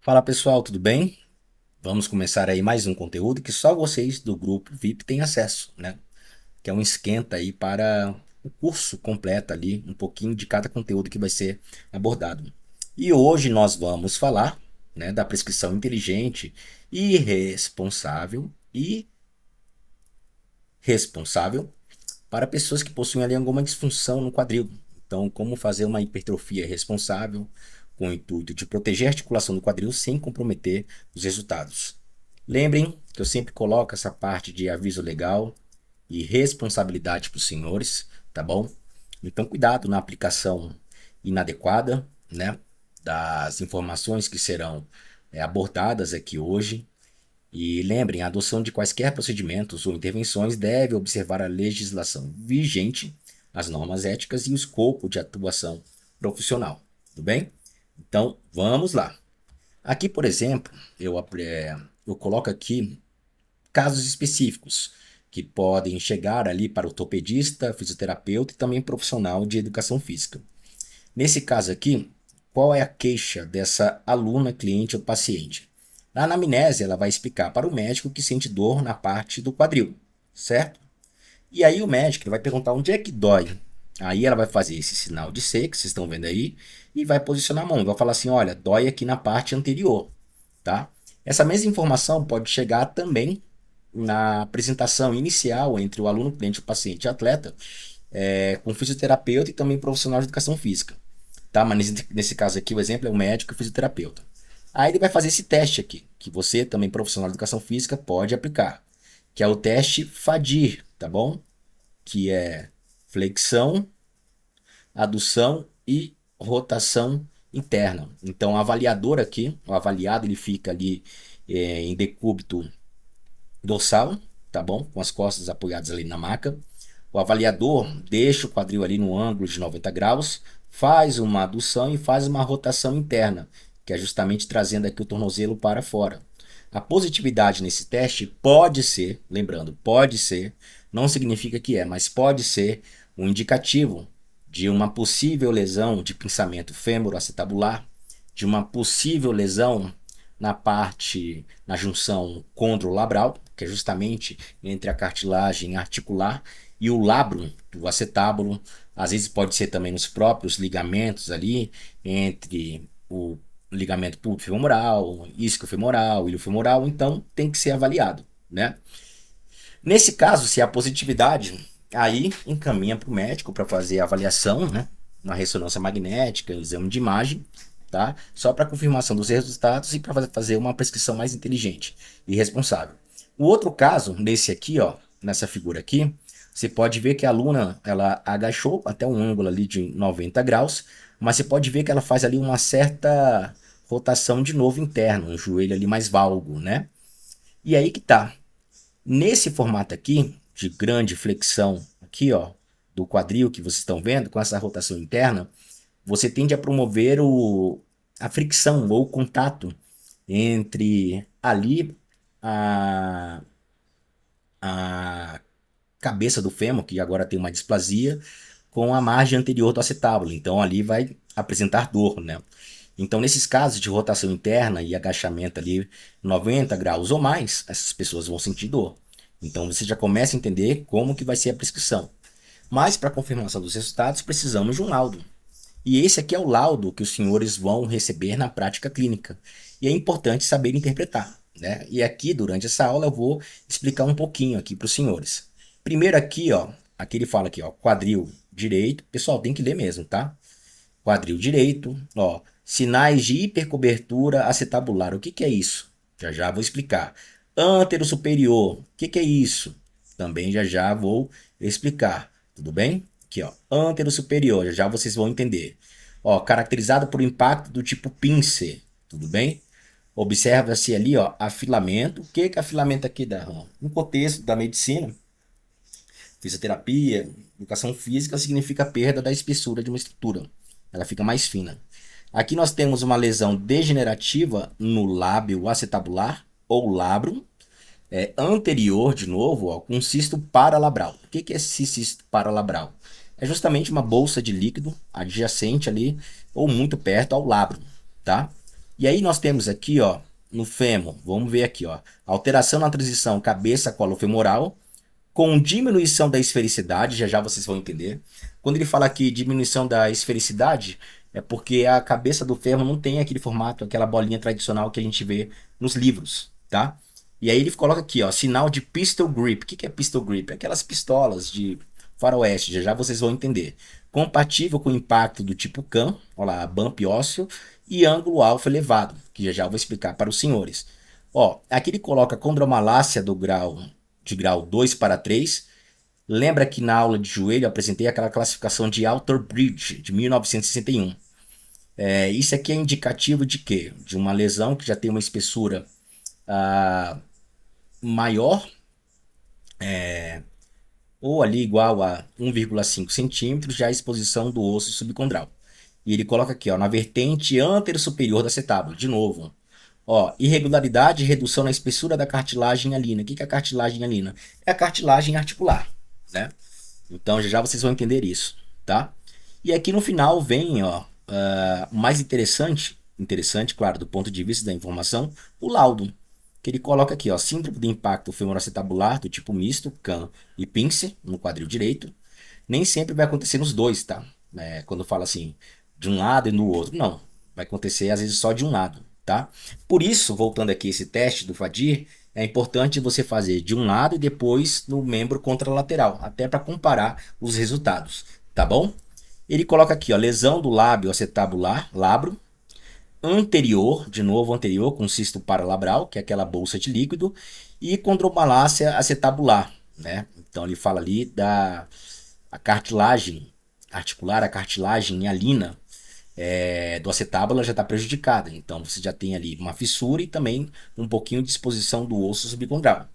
Fala pessoal, tudo bem? Vamos começar aí mais um conteúdo que só vocês do grupo VIP têm acesso, né? Que é um esquenta aí para o curso completo ali, um pouquinho de cada conteúdo que vai ser abordado. E hoje nós vamos falar, né, da prescrição inteligente e responsável para pessoas que possuem ali alguma disfunção no quadril. Então, como fazer uma hipertrofia responsável com o intuito de proteger a articulação do quadril sem comprometer os resultados. Lembrem que eu sempre coloco essa parte de aviso legal e responsabilidade para os senhores, tá bom? Então, cuidado na aplicação inadequada, né, das informações que serão abordadas aqui hoje. E lembrem, a adoção de quaisquer procedimentos ou intervenções deve observar a legislação vigente, as normas éticas e o escopo de atuação profissional. Tudo bem? Então, vamos lá. Aqui, por exemplo, eu coloco aqui casos específicos que podem chegar ali para o ortopedista, fisioterapeuta e também profissional de educação física. Nesse caso aqui, qual é a queixa dessa aluna, cliente ou paciente? Na anamnese, ela vai explicar para o médico que sente dor na parte do quadril, certo? E aí o médico vai perguntar onde é que dói. Aí ela vai fazer esse sinal de C, que vocês estão vendo aí, e vai posicionar a mão. Vai falar assim, olha, dói aqui na parte anterior, tá? Essa mesma informação pode chegar também na apresentação inicial entre o aluno, cliente, o paciente e atleta, com fisioterapeuta e também profissional de educação física. Tá? Mas nesse caso aqui, o exemplo é o médico e o fisioterapeuta. Aí ele vai fazer esse teste aqui, que você, também profissional de educação física, pode aplicar, que é o teste FADIR, tá bom? Que é flexão, adução e rotação interna. Então, o avaliador aqui, o avaliado, ele fica ali em decúbito dorsal, tá bom? Com as costas apoiadas ali na maca. O avaliador deixa o quadril ali no ângulo de 90 graus, faz uma adução e faz uma rotação interna, que é justamente trazendo aqui o tornozelo para fora. A positividade nesse teste pode ser, lembrando, pode ser, não significa que é, mas pode ser um indicativo de uma possível lesão de pinçamento fêmuro-acetabular, de uma possível lesão na junção condrolabral, que é justamente entre a cartilagem articular e o labrum do acetábulo. Às vezes pode ser também nos próprios ligamentos ali, entre o ligamento púbico-femoral, isquiofemoral, ilho-femoral, então tem que ser avaliado, né? Nesse caso, se há positividade, aí encaminha para o médico para fazer a avaliação, né? Uma ressonância magnética, um exame de imagem, tá? Só para confirmação dos resultados e para fazer uma prescrição mais inteligente e responsável. O outro caso, nesse aqui, ó, nessa figura aqui, você pode ver que a aluna ela agachou até um ângulo ali de 90 graus, mas você pode ver que ela faz ali uma certa rotação de novo interna, um joelho ali mais valgo, né? E aí que tá. Nesse formato aqui, de grande flexão, aqui ó, do quadril que vocês estão vendo, com essa rotação interna, você tende a promover a fricção ou o contato entre ali a, a cabeça do fêmur, que agora tem uma displasia, com a margem anterior do acetábulo. Então ali vai apresentar dor, né? Então, nesses casos de rotação interna e agachamento ali 90 graus ou mais, essas pessoas vão sentir dor. Então, você já começa a entender como que vai ser a prescrição. Mas, para confirmação dos resultados, precisamos de um laudo. E esse aqui é o laudo que os senhores vão receber na prática clínica. E é importante saber interpretar, né? E aqui, durante essa aula, eu vou explicar um pouquinho aqui para os senhores. Primeiro aqui, ó, aqui ele fala aqui, ó, quadril direito. Pessoal, tem que ler mesmo, tá? Quadril direito, ó, sinais de hipercobertura acetabular. O que que é isso? Já já vou explicar. Antero superior. O que que é isso? Também já já vou explicar. Tudo bem? Aqui, ó, antero superior. Já já vocês vão entender. Ó, caracterizado por impacto do tipo pincer. Tudo bem? Observa-se ali, ó, afilamento. O que que é afilamento aqui dá? No contexto da medicina, fisioterapia, educação física significa perda da espessura de uma estrutura. Ela fica mais fina. Aqui nós temos uma lesão degenerativa no lábio acetabular ou labrum, anterior, de novo, ó, com cisto paralabral. O que é esse cisto paralabral? É justamente uma bolsa de líquido adjacente ali ou muito perto ao labrum, tá? E aí nós temos aqui, ó, no fêmur, vamos ver aqui, ó, alteração na transição cabeça-colo-femoral, com diminuição da esfericidade, já já vocês vão entender. Quando ele fala aqui diminuição da esfericidade, é porque a cabeça do fêmur não tem aquele formato, aquela bolinha tradicional que a gente vê nos livros, tá? E aí ele coloca aqui, ó, sinal de pistol grip. O que é pistol grip? Aquelas pistolas de faroeste, já já vocês vão entender. Compatível com impacto do tipo CAM, olha lá, bump ósseo, e ângulo alfa elevado, que já já eu vou explicar para os senhores. Ó, aqui ele coloca condromalácia do grau de grau 2 para 3. Lembra que na aula de joelho eu apresentei aquela classificação de Alter Bridge, de 1961. Isso aqui é indicativo de quê? De uma lesão que já tem uma espessura maior, ou ali igual a 1,5 centímetros, já a exposição do osso subcondral. E ele coloca aqui, ó, na vertente antero-superior da acetábulo, de novo. Ó, irregularidade e redução na espessura da cartilagem hialina. O que é a cartilagem hialina? É a cartilagem articular, né? Então já já vocês vão entender isso, tá? E aqui no final vem, ó, mais interessante, claro, do ponto de vista da informação, o laudo, que ele coloca aqui, ó, síndrome de impacto femoroacetabular do tipo misto, CAM e pincer, no quadril direito. Nem sempre vai acontecer nos dois, tá? Quando fala assim, de um lado e no outro. Não, vai acontecer às vezes só de um lado, tá? Por isso, voltando aqui esse teste do Fadir, é importante você fazer de um lado e depois no membro contralateral, até para comparar os resultados, tá bom? Ele coloca aqui, ó, lesão do lábio acetabular, labro, anterior, de novo anterior, com cisto paralabral, que é aquela bolsa de líquido, e condromalácia acetabular, né? Então ele fala ali da a cartilagem articular, a cartilagem hialina do acetábulo já está prejudicada. Então você já tem ali uma fissura e também um pouquinho de exposição do osso subcondral.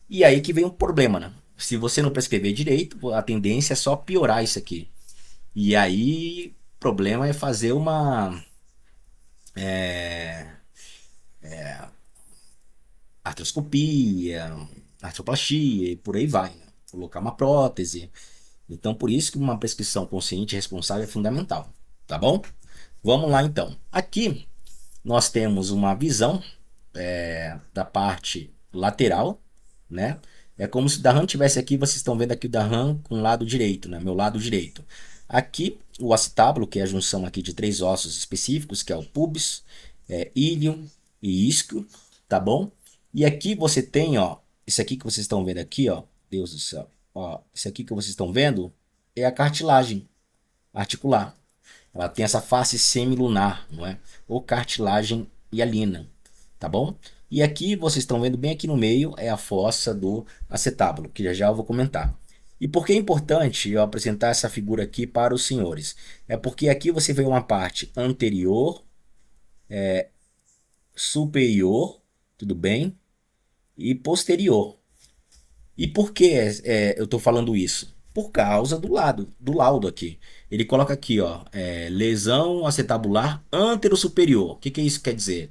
E aí que vem um problema, né? Se você não prescrever direito, a tendência é só piorar isso aqui. E aí o problema é fazer uma artroscopia, artroplastia e por aí vai, né? Colocar uma prótese. Então, por isso que uma prescrição consciente e responsável é fundamental, tá bom? Vamos lá então. Aqui nós temos uma visão da parte lateral, né? É como se o Dahan tivesse aqui, vocês estão vendo aqui o Dahan com o lado direito, né? Meu lado direito. Aqui o acetábulo, que é a junção aqui de três ossos específicos, que é o pubis, íleo e isquio, tá bom? E aqui você tem, ó, isso aqui que vocês estão vendo aqui, ó, Deus do céu, ó, isso aqui que vocês estão vendo é a cartilagem articular. Ela tem essa face semilunar, não é? Ou cartilagem hialina, tá bom? E aqui vocês estão vendo bem aqui no meio é a fossa do acetábulo, que já já eu vou comentar. E por que é importante eu apresentar essa figura aqui para os senhores? É porque aqui você vê uma parte anterior, superior, tudo bem? E posterior. E por que eu estou falando isso? Por causa do laudo aqui. Ele coloca aqui, ó, lesão acetabular antero-superior. O que isso quer dizer?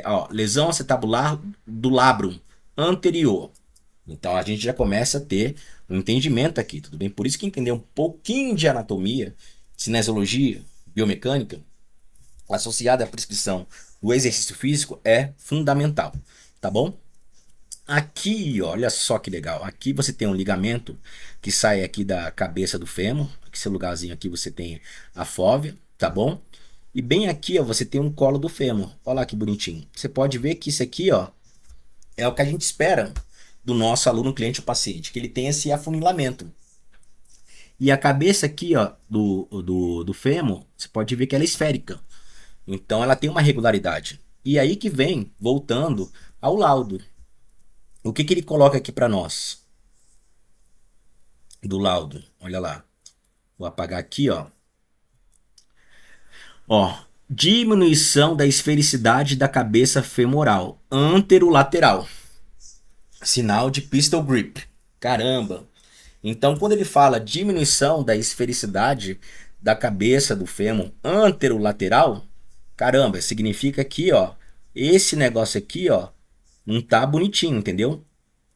Ó, lesão acetabular do labrum anterior. Então a gente já começa a ter um entendimento aqui, tudo bem? Por isso que entender um pouquinho de anatomia, cinesiologia, biomecânica, associada à prescrição do exercício físico é fundamental, tá bom? Aqui, olha só que legal. Aqui você tem um ligamento que sai aqui da cabeça do fêmur. Aqui, esse lugarzinho aqui você tem a fóvea, tá bom? E bem aqui, ó, você tem um colo do fêmur. Olha lá que bonitinho. Você pode ver que isso aqui, ó, é o que a gente espera do nosso aluno, cliente ou paciente, que ele tenha esse afunilamento. E a cabeça aqui, ó, do fêmur, você pode ver que ela é esférica. Então ela tem uma regularidade. E aí que vem, voltando ao laudo. O que ele coloca aqui para nós? Do laudo, olha lá. Vou apagar aqui, ó. Ó, diminuição da esfericidade da cabeça femoral anterolateral. Sinal de pistol grip. Caramba. Então, quando ele fala diminuição da esfericidade da cabeça do fêmur anterolateral, caramba, significa que, ó, esse negócio aqui, ó, não tá bonitinho, entendeu?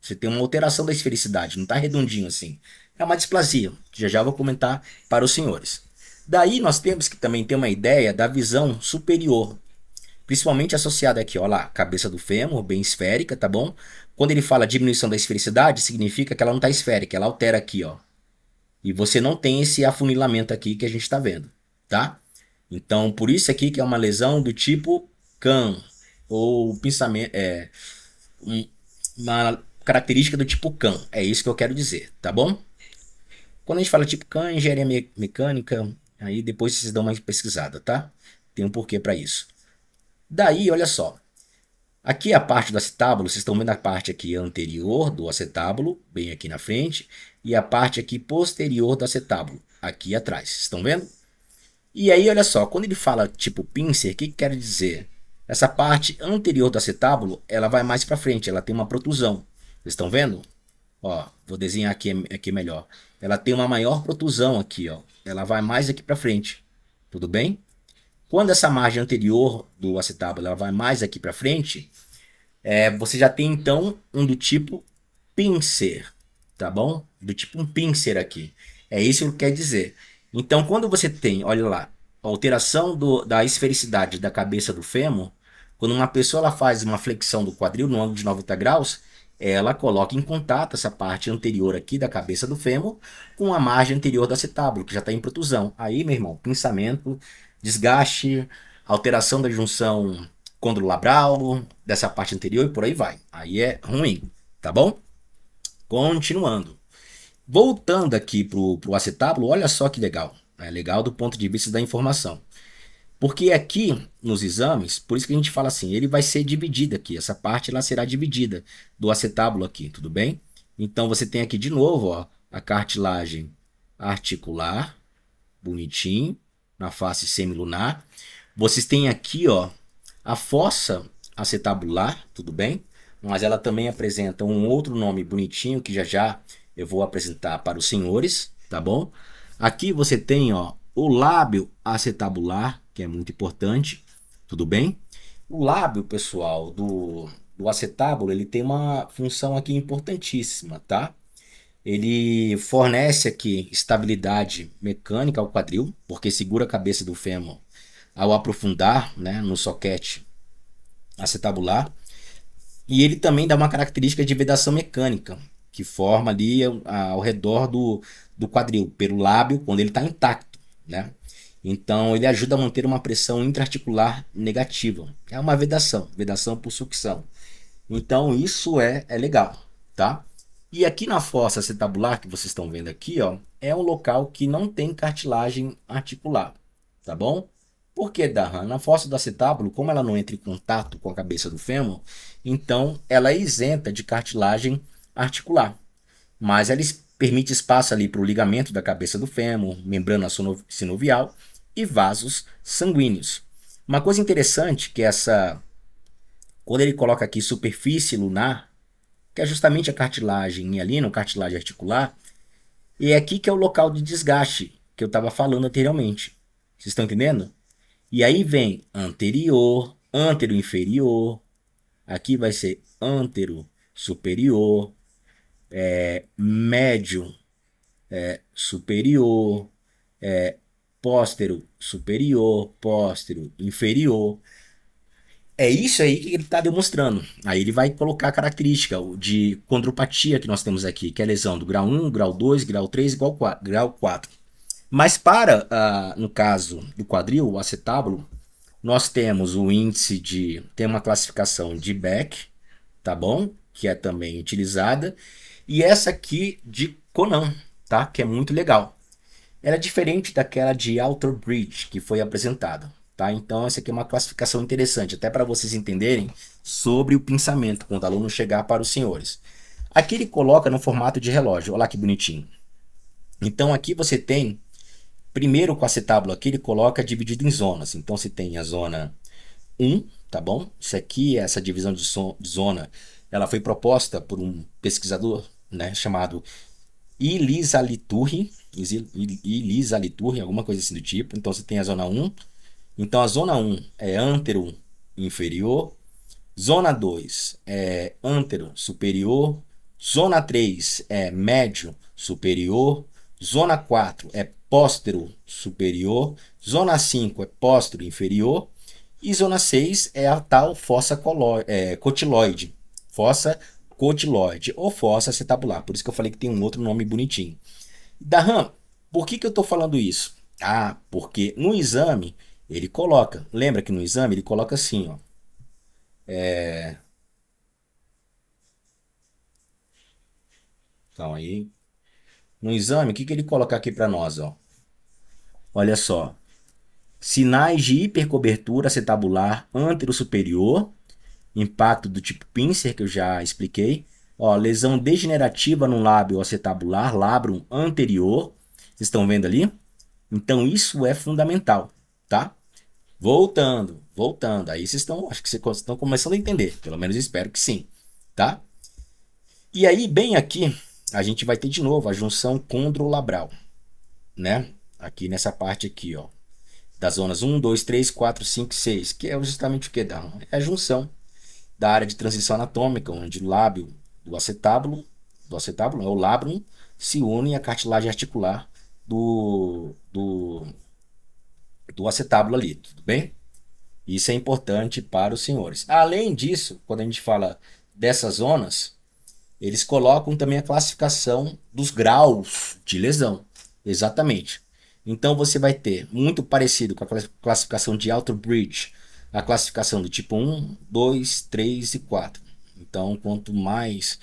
Você tem uma alteração da esfericidade, não tá redondinho assim. É uma displasia, que já já vou comentar para os senhores. Daí nós temos que também ter uma ideia da visão superior. principalmente associado aqui, ó lá, cabeça do fêmur, bem esférica, tá bom? Quando ele fala diminuição da esfericidade, significa que ela não está esférica, ela altera aqui, ó. E você não tem esse afunilamento aqui que a gente está vendo, tá? Então, por isso aqui que é uma lesão do tipo CAN, ou pensamento, uma característica do tipo CAN, é isso que eu quero dizer, tá bom? Quando a gente fala tipo CAN, engenharia mecânica, aí depois vocês dão uma pesquisada, tá? Tem um porquê para isso. Daí, olha só, aqui a parte do acetábulo, vocês estão vendo a parte aqui anterior do acetábulo, bem aqui na frente, e a parte aqui posterior do acetábulo, aqui atrás, vocês estão vendo? E aí, olha só, quando ele fala tipo pincer, o que quer dizer? Essa parte anterior do acetábulo, ela vai mais para frente, ela tem uma protusão. Vocês estão vendo? Ó, vou desenhar aqui melhor. Ela tem uma maior protusão aqui, ó. Ela vai mais aqui para frente. Tudo bem? Quando essa margem anterior do acetábulo ela vai mais aqui para frente, você já tem então um do tipo pincer, tá bom? Do tipo um pincer aqui. É isso que quer dizer. Então, quando você tem, olha lá, a alteração da esfericidade da cabeça do fêmur, quando uma pessoa ela faz uma flexão do quadril no ângulo de 90 graus, ela coloca em contato essa parte anterior aqui da cabeça do fêmur com a margem anterior do acetábulo, que já está em protusão. Aí, meu irmão, pinçamento, desgaste, alteração da junção condrolabral, dessa parte anterior e por aí vai. Aí é ruim, tá bom? Continuando. Voltando aqui pro acetábulo, olha só que legal. É legal do ponto de vista da informação. Porque aqui nos exames, por isso que a gente fala assim, ele vai ser dividido aqui. Essa parte ela será dividida do acetábulo aqui, tudo bem? Então você tem aqui de novo, ó, a cartilagem articular, bonitinho, na face semilunar. Vocês têm aqui, ó, a fossa acetabular, tudo bem? Mas ela também apresenta um outro nome bonitinho que já já eu vou apresentar para os senhores, tá bom? Aqui você tem, ó, o lábio acetabular, que é muito importante, tudo bem? O lábio, pessoal, do acetábulo, ele tem uma função aqui importantíssima, tá? Ele fornece aqui estabilidade mecânica ao quadril, porque segura a cabeça do fêmur ao aprofundar, né, no soquete acetabular. E ele também dá uma característica de vedação mecânica, que forma ali ao redor do quadril, pelo lábio, quando ele está intacto, né? Então ele ajuda a manter uma pressão intraarticular negativa. É uma vedação por sucção. Então isso é legal, tá? E aqui na fossa acetabular que vocês estão vendo aqui, ó, é um local que não tem cartilagem articular, tá bom? Por que, Darran? Na fossa do acetábulo, como ela não entra em contato com a cabeça do fêmur, então ela é isenta de cartilagem articular. Mas ela permite espaço ali para o ligamento da cabeça do fêmur, membrana sinovial e vasos sanguíneos. Uma coisa interessante que quando ele coloca aqui superfície lunar, que é justamente a cartilagem ali, no cartilagem articular, e é aqui que é o local de desgaste que eu estava falando anteriormente. Vocês estão entendendo? E aí vem anterior, antero inferior, aqui vai ser antero superior, médio superior, póstero superior, póstero inferior. É isso aí que ele está demonstrando. Aí ele vai colocar a característica de condropatia que nós temos aqui, que é a lesão do grau 1, grau 2, grau 3 igual grau 4. Mas no caso do quadril, o acetábulo, nós temos o índice tem uma classificação de Beck, tá bom? Que é também utilizada. E essa aqui de Conan, tá? Que é muito legal. Ela é diferente daquela de Alter Bridge que foi apresentada, tá? Então essa aqui é uma classificação interessante, até para vocês entenderem sobre o pensamento quando o aluno chegar para os senhores. Aqui ele coloca no formato de relógio, olha lá que bonitinho. Então aqui você tem, primeiro com o acetábulo aqui ele coloca dividido em zonas. Então você tem a zona 1, tá bom? Isso aqui, essa divisão de zona, ela foi proposta por um pesquisador, né, chamado Elisa Liturri, alguma coisa assim do tipo. Então você tem a zona 1. Então a zona 1 é antero inferior, zona 2 é antero superior, zona 3 é médio superior, zona 4 é póstero superior, zona 5 é póstero inferior E zona 6 é a tal cotiloide. Fossa cotiloide ou fossa acetabular. Por isso que eu falei que tem um outro nome bonitinho. Darram, por que eu estou falando isso? Ah, porque no exame ele coloca. Lembra que no exame ele coloca assim, ó. Então aí, no exame, o que ele coloca aqui para nós, ó? Olha só. Sinais de hipercobertura acetabular antero-superior, impacto do tipo pincer, que eu já expliquei. Ó, lesão degenerativa no lábio acetabular, labrum anterior. Vocês estão vendo ali? Então isso é fundamental, tá? Voltando. Aí vocês estão, acho que vocês estão começando a entender. Pelo menos espero que sim, tá? E aí, bem aqui, a gente vai ter de novo a junção condrolabral, né? Aqui nessa parte aqui, ó. Das zonas 1, 2, 3, 4, 5, 6, que é justamente o que dá? É a junção da área de transição anatômica, onde o lábio do acetábulo, o labrum, se une à cartilagem articular do acetábulo ali, tudo bem? Isso é importante para os senhores. Além disso, quando a gente fala dessas zonas, eles colocam também a classificação dos graus de lesão. Exatamente. Então você vai ter, muito parecido com a classificação de Outerbridge, a classificação do tipo 1, 2, 3 e 4. Então, quanto mais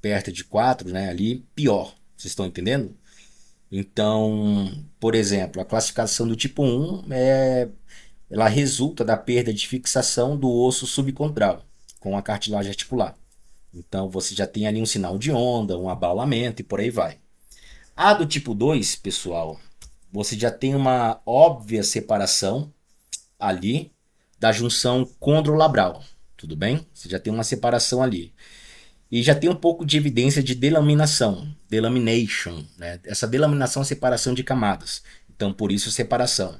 perto de 4, né, ali, pior. Vocês estão entendendo? Então, por exemplo, a classificação do tipo 1 ela resulta da perda de fixação do osso subcontral com a cartilagem articular. Então você já tem ali um sinal de onda, um abaulamento e por aí vai. A do tipo 2, pessoal, você já tem uma óbvia separação ali da junção condrolabral, tudo bem? Você já tem uma separação ali. E já tem um pouco de evidência de delaminação, delamination, né? Essa delaminação é separação de camadas. Então, por isso, separação.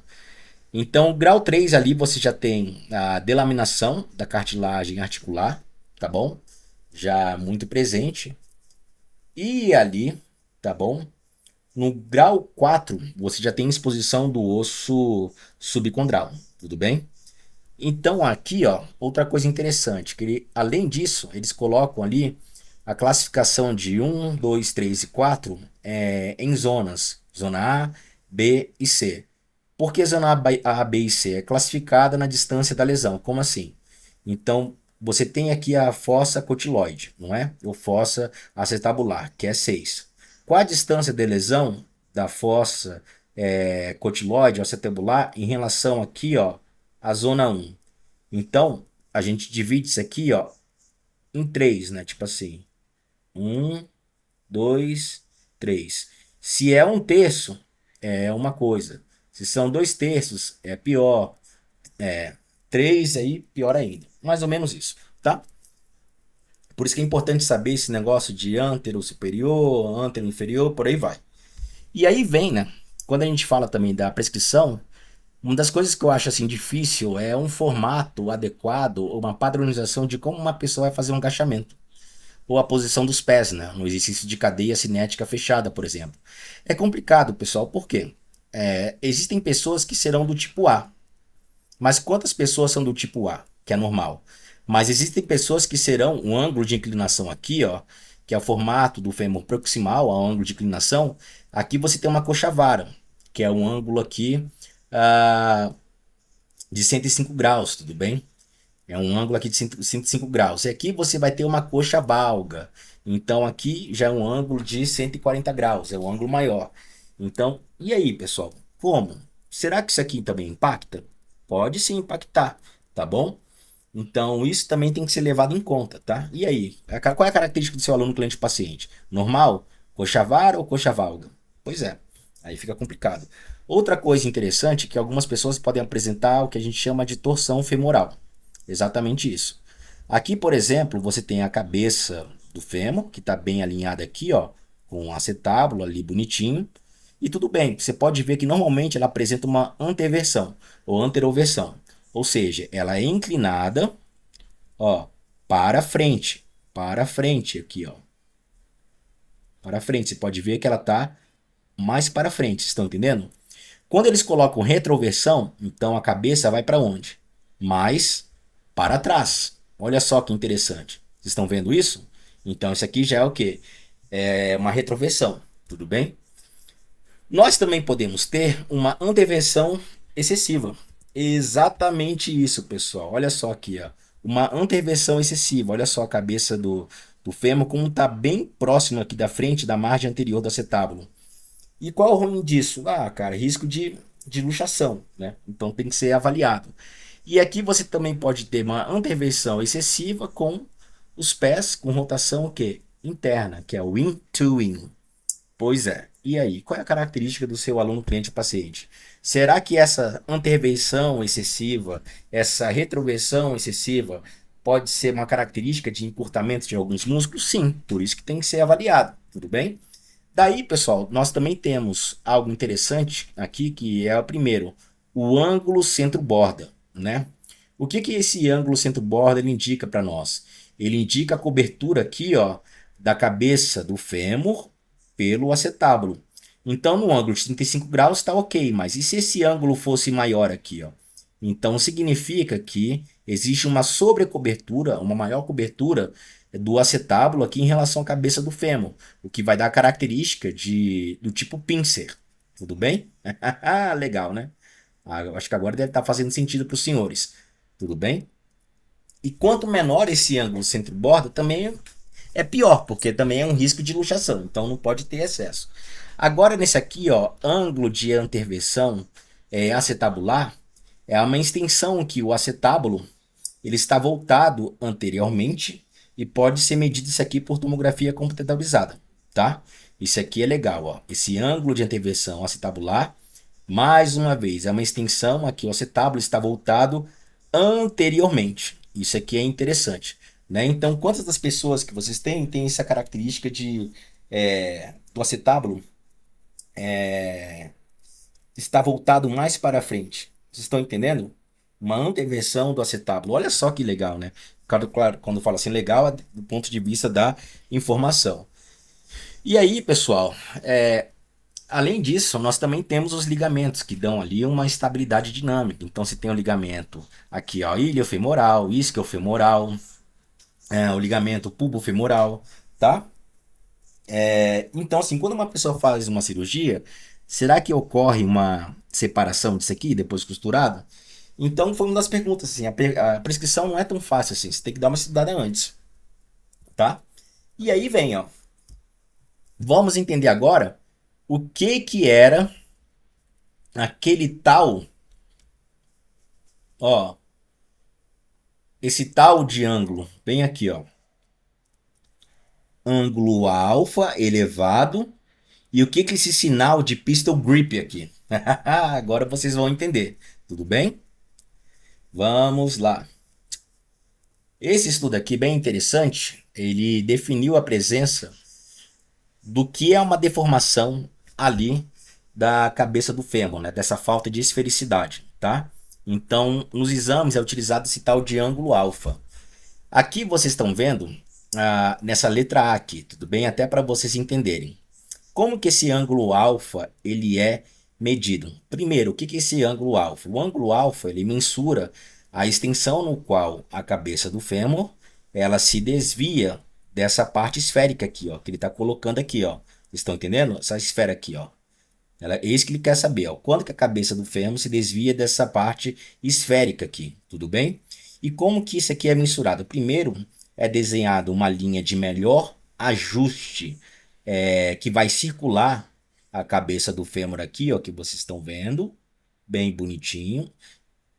Então, grau 3 ali você já tem a delaminação da cartilagem articular, tá bom? Já muito presente. E ali, tá bom? No grau 4 você já tem exposição do osso subcondral, tudo bem? Então aqui, ó, outra coisa interessante, que além disso, eles colocam ali a classificação de 1, 2, 3 e 4 em zonas, zona A, B e C. Por que zona A, B e C? É classificada na distância da lesão. Como assim? Então, você tem aqui a fossa cotiloide, não é? Ou fossa acetabular, que é 6. Qual a distância de lesão da fossa cotiloide ou acetabular em relação aqui, ó, à zona 1? Então, a gente divide isso aqui, ó, em 3, né? Tipo assim, 1, 2, 3. Se é um terço, é uma coisa. Se são 2 terços, é pior. 3 aí, pior ainda. Mais ou menos isso, tá? Por isso que é importante saber esse negócio de ântero superior, ântero inferior, por aí vai. E aí vem, né? Quando a gente fala também da prescrição, uma das coisas que eu acho assim difícil é um formato adequado ou uma padronização de como uma pessoa vai fazer um agachamento. Ou a posição dos pés, né? No exercício de cadeia cinética fechada, por exemplo. É complicado, pessoal, por quê? Existem pessoas que serão do tipo A, mas quantas pessoas são do tipo A, que é normal? Mas existem pessoas que serão um ângulo de inclinação aqui, ó, que é o formato do fêmur proximal, o ângulo de inclinação. Aqui você tem uma coxa-vara, que é um ângulo aqui ah, de 105 graus, tudo bem? É um ângulo aqui de 105 graus. E aqui você vai ter uma coxa valga. Então aqui já é um ângulo de 140 graus, é um ângulo maior. Então, e aí, pessoal? Como? Será que isso aqui também impacta? Pode sim impactar, tá bom? Então, isso também tem que ser levado em conta, tá? E aí? Qual é a característica do seu aluno, cliente, paciente? Normal? Coxa vara ou coxa valga? Pois é, aí fica complicado. Outra coisa interessante é que algumas pessoas podem apresentar o que a gente chama de torção femoral. Exatamente isso. Aqui, por exemplo, você tem a cabeça do fêmur, que está bem alinhada aqui, ó, com o acetábulo ali bonitinho. E tudo bem, você pode ver que normalmente ela apresenta uma anteversão ou anteroversão. Ou seja, ela é inclinada, ó, para frente aqui, ó. Para frente, você pode ver que ela está mais para frente, estão entendendo? Quando eles colocam retroversão, então a cabeça vai para onde? Mais para trás. Olha só que interessante. Vocês estão vendo isso? Então isso aqui já é o quê? É uma retroversão, tudo bem? Nós também podemos ter uma anteversão excessiva. Exatamente isso, pessoal. Olha só aqui, ó. Uma anteversão excessiva. Olha só a cabeça do fêmur como está bem próximo aqui da frente da margem anterior do acetábulo. E qual é o ruim disso? Ah, cara, risco de luxação, né? Então tem que ser avaliado. E aqui você também pode ter uma anteversão excessiva com os pés com rotação o quê? Interna, que é o in-to-in. Pois é. E aí, qual é a característica do seu aluno, cliente ou paciente? Será que essa anteversão excessiva, essa retroversão excessiva, pode ser uma característica de encurtamento de alguns músculos? Sim, por isso que tem que ser avaliado, tudo bem? Daí, pessoal, nós também temos algo interessante aqui, que é o primeiro, o ângulo centro-borda, né? O que que esse ângulo centro-borda ele indica para nós? Ele indica a cobertura aqui, ó, da cabeça do fêmur pelo acetábulo. Então, no ângulo de 35 graus está ok, mas e se esse ângulo fosse maior aqui, ó? Então, significa que existe uma sobrecobertura, uma maior cobertura do acetábulo aqui em relação à cabeça do fêmur, o que vai dar a característica do tipo pincer. Tudo bem? Legal, né? Eu acho que agora deve estar fazendo sentido para os senhores. Tudo bem? E quanto menor esse ângulo centro-borda, também é pior, porque também é um risco de luxação, então não pode ter excesso. Agora nesse aqui, ó, ângulo de anteversão acetabular, é uma extensão que o acetábulo ele está voltado anteriormente e pode ser medido isso aqui por tomografia computadorizada, tá? Isso aqui é legal, ó. Esse ângulo de anteversão acetabular, mais uma vez, é uma extensão aqui, o acetábulo está voltado anteriormente. Isso aqui é interessante, né? Então, quantas das pessoas que vocês têm essa característica do acetábulo está voltado mais para frente? Vocês estão entendendo? Uma anteversão do acetábulo. Olha só que legal, né? Claro, quando eu falo assim, legal é do ponto de vista da informação. E aí, pessoal, além disso, nós também temos os ligamentos que dão ali uma estabilidade dinâmica. Então, se tem o ligamento aqui, ó, iliofemoral, isquiofemoral, o ligamento pubofemoral, tá? Então, assim, quando uma pessoa faz uma cirurgia, será que ocorre uma separação disso aqui depois costurado? Então, foi uma das perguntas, assim, a prescrição não é tão fácil assim, você tem que dar uma estudada antes, tá? E aí vem, ó, vamos entender agora o que era aquele tal, ó, esse tal de ângulo, bem aqui, ó, ângulo alfa elevado, e o que que esse sinal de pistol grip aqui? Agora vocês vão entender, tudo bem? Vamos lá. Esse estudo aqui, bem interessante, ele definiu a presença do que é uma deformação ali da cabeça do fêmur, né? Dessa falta de esfericidade, tá? Então, nos exames é utilizado esse tal de ângulo alfa. Aqui vocês estão vendo, nessa letra A aqui, tudo bem? Até para vocês entenderem. Como que esse ângulo alfa ele é medido? Primeiro, o que que é esse ângulo alfa? O ângulo alfa ele mensura a extensão no qual a cabeça do fêmur ela se desvia dessa parte esférica aqui, ó, que ele está colocando aqui, ó. Estão entendendo? Essa esfera aqui, ó. É isso que ele quer saber, ó. Quando que a cabeça do fêmur se desvia dessa parte esférica aqui, tudo bem? E como que isso aqui é mensurado? Primeiro é desenhado uma linha de melhor ajuste que vai circular a cabeça do fêmur aqui, ó, que vocês estão vendo, bem bonitinho.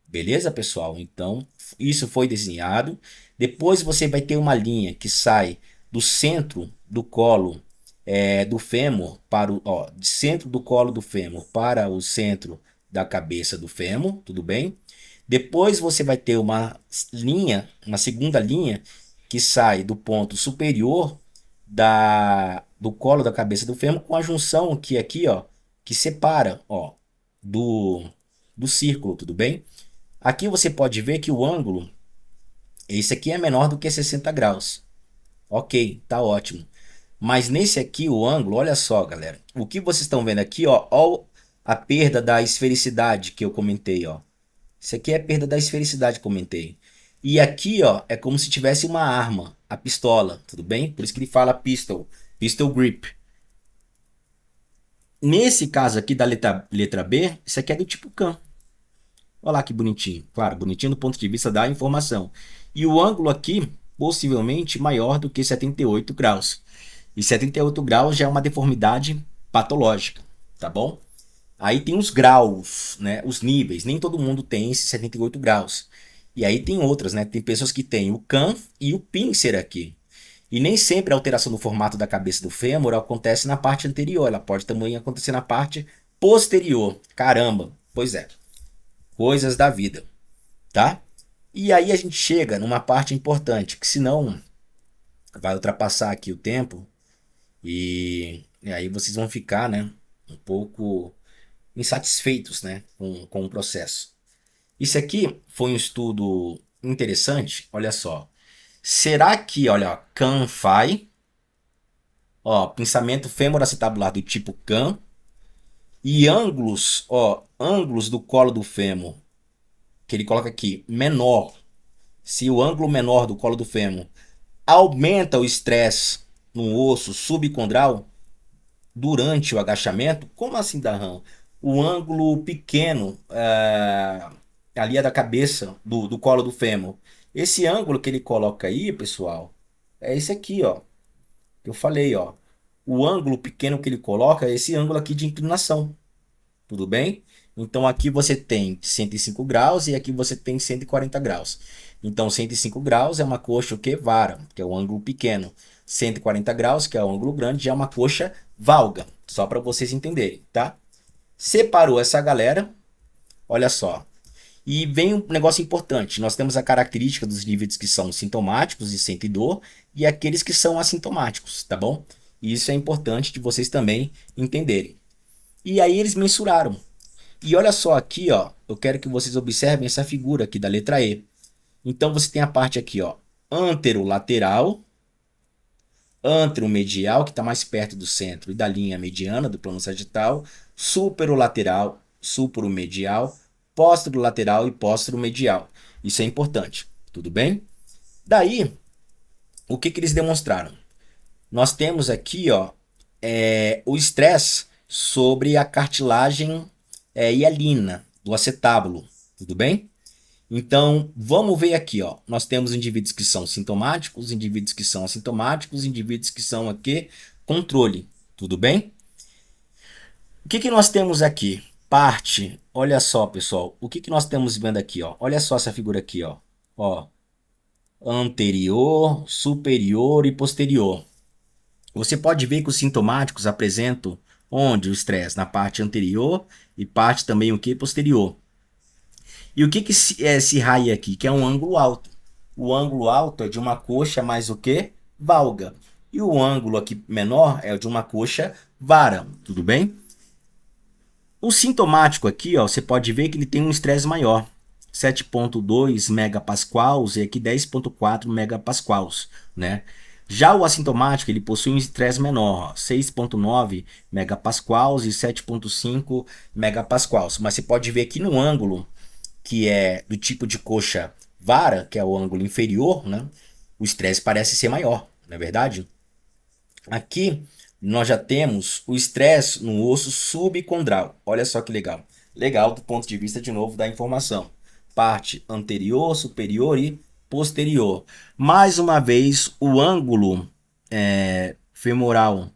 Beleza, pessoal? Então, isso foi desenhado. Depois você vai ter uma linha que sai do centro do colo do fêmur para do centro do colo do fêmur para o centro da cabeça do fêmur, tudo bem? Depois você vai ter uma linha, uma segunda linha que sai do ponto superior do colo da cabeça do fêmur com a junção que aqui, ó, que separa, ó, do círculo, tudo bem? Aqui você pode ver que o ângulo, esse aqui é menor do que 60 graus. Ok, tá ótimo. Mas nesse aqui, o ângulo, olha só, galera. O que vocês estão vendo aqui, ó a perda da esfericidade que eu comentei, ó. Isso aqui é a perda da esfericidade que eu comentei. E aqui, ó, é como se tivesse uma arma, a pistola, tudo bem? Por isso que ele fala pistol, pistol grip. Nesse caso aqui da letra B, isso aqui é do tipo CAN. Olha lá que bonitinho. Claro, bonitinho do ponto de vista da informação. E o ângulo aqui, possivelmente maior do que 78 graus. E 78 graus já é uma deformidade patológica, tá bom? Aí tem os graus, né? Os níveis. Nem todo mundo tem esses 78 graus. E aí tem outras, né? Tem pessoas que têm o CAN e o pincer aqui. E nem sempre a alteração do formato da cabeça do fêmur acontece na parte anterior. Ela pode também acontecer na parte posterior. Caramba, pois é. Coisas da vida, tá? E aí a gente chega numa parte importante, que senão vai ultrapassar aqui o tempo e aí vocês vão ficar, né, um pouco insatisfeitos, né, com o processo. Isso aqui foi um estudo interessante, olha só. Será que, olha, CAN-FI, ó, pensamento fêmur-acetabular do tipo CAN, e ângulos, ó, ângulos do colo do fêmur, que ele coloca aqui, menor. Se o ângulo menor do colo do fêmur aumenta o estresse no osso subcondral durante o agachamento, como assim, Darram? O ângulo pequeno ali é da cabeça do colo do fêmur. Esse ângulo que ele coloca aí, pessoal, é esse aqui, ó. Que eu falei, ó. O ângulo pequeno que ele coloca é esse ângulo aqui de inclinação. Tudo bem? Então aqui você tem 105 graus e aqui você tem 140 graus. Então 105 graus é uma coxa o que? Vara, que é o ângulo pequeno. 140 graus, que é o ângulo grande, já é uma coxa valga. Só para vocês entenderem, tá? Separou essa galera, olha só. E vem um negócio importante. Nós temos a característica dos indivíduos que são sintomáticos e sentem dor e aqueles que são assintomáticos, tá bom? E isso é importante de vocês também entenderem. E aí eles mensuraram. E olha só aqui, ó, eu quero que vocês observem essa figura aqui da letra E. Então você tem a parte aqui, ó, anterolateral, anteromedial, que está mais perto do centro e da linha mediana do plano sagital, superolateral, superomedial, posterolateral e posteromedial. Isso é importante, tudo bem? Daí, o que eles demonstraram? Nós temos aqui, ó, o estresse sobre a cartilagem hialina do acetábulo, tudo bem? Então, vamos ver aqui, ó. Nós temos indivíduos que são sintomáticos, indivíduos que são assintomáticos, indivíduos que são aqui controle, tudo bem? O que nós temos aqui? Parte, olha só, pessoal, o que nós temos vendo aqui, ó? Olha só essa figura aqui, ó. Ó, anterior, superior e posterior. Você pode ver que os sintomáticos apresentam onde o estresse? Na parte anterior e parte também o que? Posterior. E o que é esse raio aqui? Que é um ângulo alto. O ângulo alto é de uma coxa mais o que? Valga. E o ângulo aqui menor é de uma coxa vara. Tudo bem? O sintomático aqui, ó, você pode ver que ele tem um estresse maior. 7,2 megapascals e aqui 10,4 megapascals, né? Já o assintomático, ele possui um estresse menor, 6,9 megapascals e 7,5 megapascals. Mas você pode ver aqui no ângulo, que é do tipo de coxa vara, que é o ângulo inferior, né? O estresse parece ser maior, não é verdade? Aqui nós já temos o estresse no osso subcondral. Olha só que legal. Legal do ponto de vista, de novo, da informação. Parte anterior, superior e posterior. Mais uma vez, o ângulo femoral,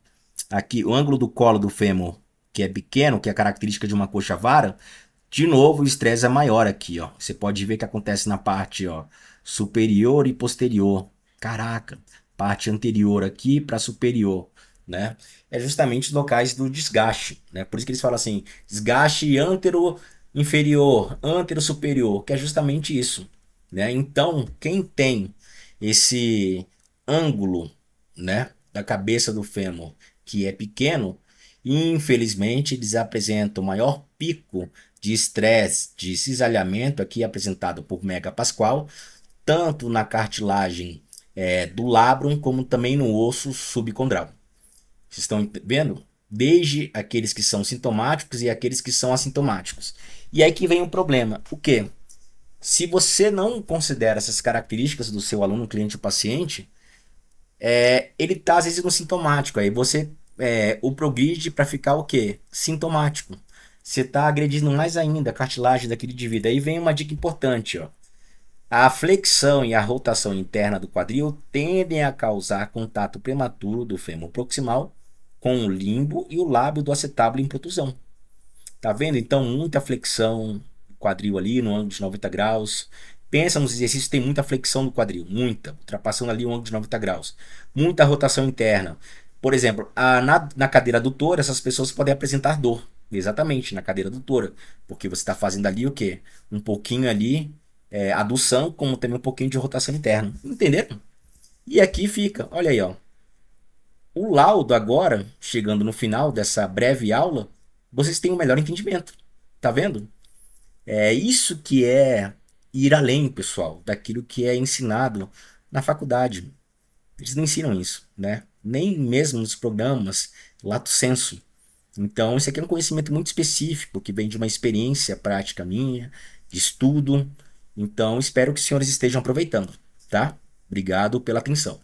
aqui, o ângulo do colo do fêmur, que é pequeno, que é característica de uma coxa vara, de novo, o estresse é maior aqui, ó. Você pode ver que acontece na parte, ó, superior e posterior. Caraca, parte anterior aqui para superior, né? É justamente os locais do desgaste, né? Por isso que eles falam assim, desgaste antero-inferior, antero-superior, que é justamente isso, né? Então, quem tem esse ângulo, né, da cabeça do fêmur que é pequeno, infelizmente eles apresentam maior pico de estresse, de cisalhamento, aqui apresentado por megapascal, tanto na cartilagem do labrum, como também no osso subcondral. Vocês estão vendo? desde aqueles que são sintomáticos e aqueles que são assintomáticos. E aí que vem o problema. O quê? Se você não considera essas características do seu aluno, cliente ou paciente, ele está às vezes no sintomático. Aí você o progride para ficar o quê? Sintomático. Você está agredindo mais ainda a cartilagem daquele indivíduo. Aí vem uma dica importante, ó. A flexão e a rotação interna do quadril tendem a causar contato prematuro do fêmur proximal com o limbo e o lábio do acetábulo em protusão. Tá vendo? Então, muita flexão do quadril ali no ângulo de 90 graus. Pensa nos exercícios que tem muita flexão do quadril, muita, ultrapassando ali o ângulo de 90 graus. Muita rotação interna. Por exemplo, na cadeira adutora, essas pessoas podem apresentar dor. Exatamente, na cadeira adutora. Porque você está fazendo ali o quê? Um pouquinho ali, adução, como também um pouquinho de rotação interna. Entenderam? E aqui fica, olha aí, ó. O laudo agora, chegando no final dessa breve aula, vocês têm um melhor entendimento. Tá vendo? É isso que é ir além, pessoal, daquilo que é ensinado na faculdade. Eles não ensinam isso, né? Nem mesmo nos programas lato sensu. Então, isso aqui é um conhecimento muito específico que vem de uma experiência prática minha, de estudo. Então, espero que os senhores estejam aproveitando, tá? Obrigado pela atenção.